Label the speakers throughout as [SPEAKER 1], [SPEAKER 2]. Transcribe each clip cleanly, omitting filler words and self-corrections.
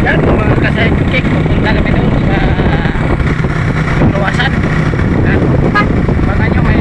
[SPEAKER 1] Yan, mga kasayang pupunta kami doon sa luwasan. Yan, baka nyo may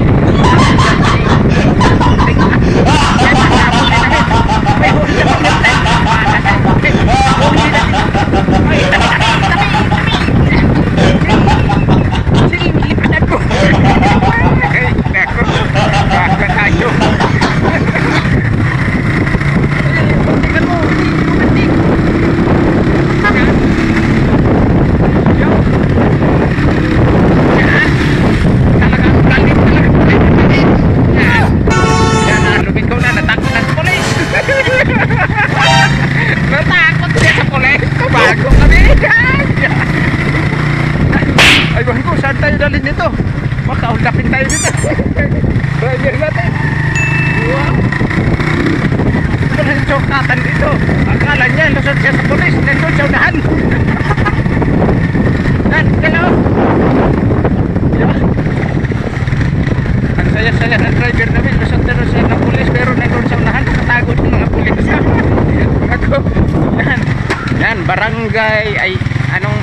[SPEAKER 1] dalhin nito, makaulapin tayo dito. Driver natin. Wow, walang chokatan dito. Akala niya lusot siya sa polis, nandun sa unahan. Hello. Ang saya-saya ng driver namin, lusot na siya ng polis, pero nandun sa unahan, nakatago ng mga polis. Yan, barangay ay anong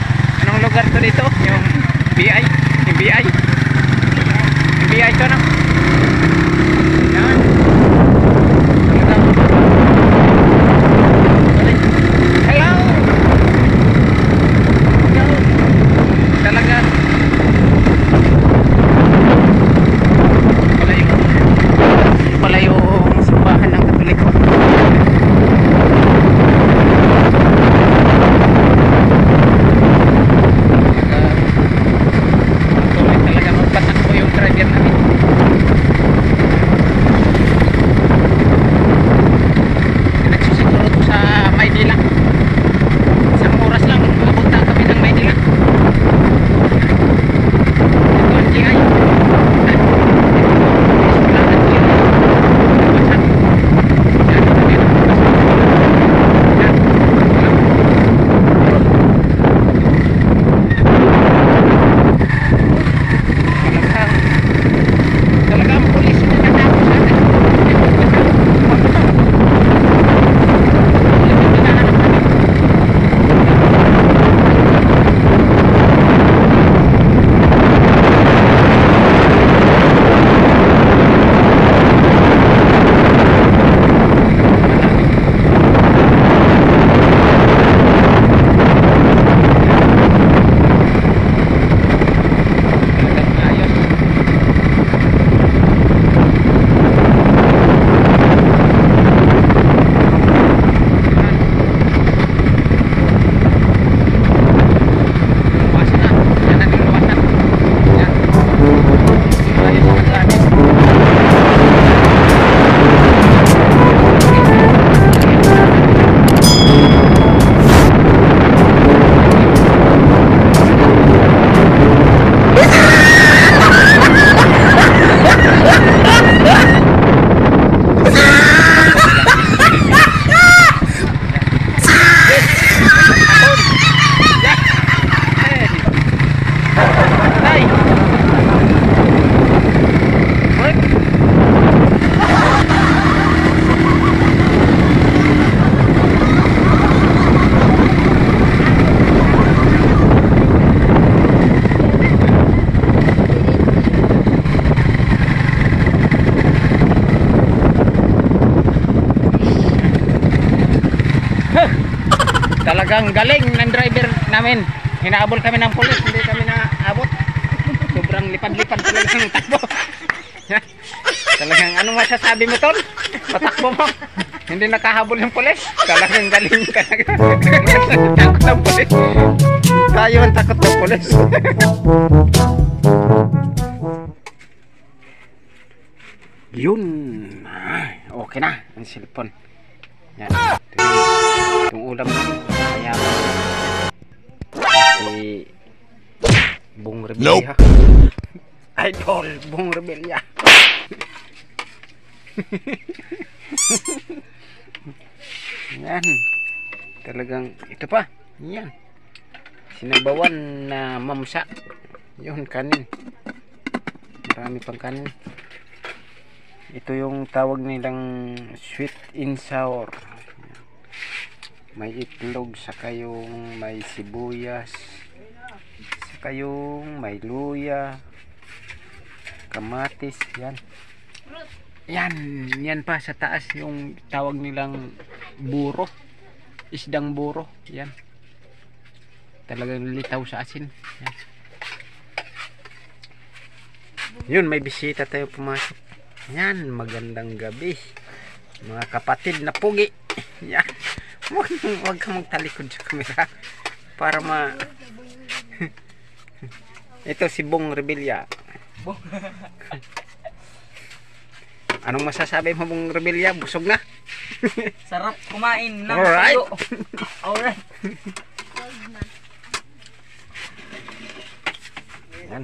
[SPEAKER 1] lugar to dito? Yung BI ito na. Yan. Hello. Talaga. Pala yung simbahan ng Katoliko. Talagang galing ng driver namin. Hinaabol kami ng pulis, hindi kami naabot. Sobrang lipad-lipad talaga ng takbo. Talagang anong masasabi mo, Tol? Patakbo mo. Hindi nakahabol ng pulis. Talagang galing talaga. Takot ng pulis. Tayo ang takot ng pulis. Yun. Okay na ang cellphone. Yan. Itong ulam namin. Kaya si Bong Rebelya. Idol Bong Rebelya. Yan. Talagang ito pa. Yan. Sinabawan na mamsa. Yun, kanin. Marami pang kanin. Ito yung tawag nilang sweet and sour. may itlog, saka yung may sibuyas, saka yung may luya, kamatis, yan. Yan pa sa taas yung tawag nilang buro, isdang buro, yan. Talagang litaw sa asin. Yan. Yun, may bisita tayo pumasok. Yan, magandang gabi. Mga kapatid na pugi. Yan. Huwag kang magtalikod sa kamera para ito si Bong Rebilla. Anong masasabi mo, Bong Rebilla? Busog na?
[SPEAKER 2] Sarap kumain ng
[SPEAKER 1] Alright.
[SPEAKER 2] tuyo. Alright.
[SPEAKER 1] Yan.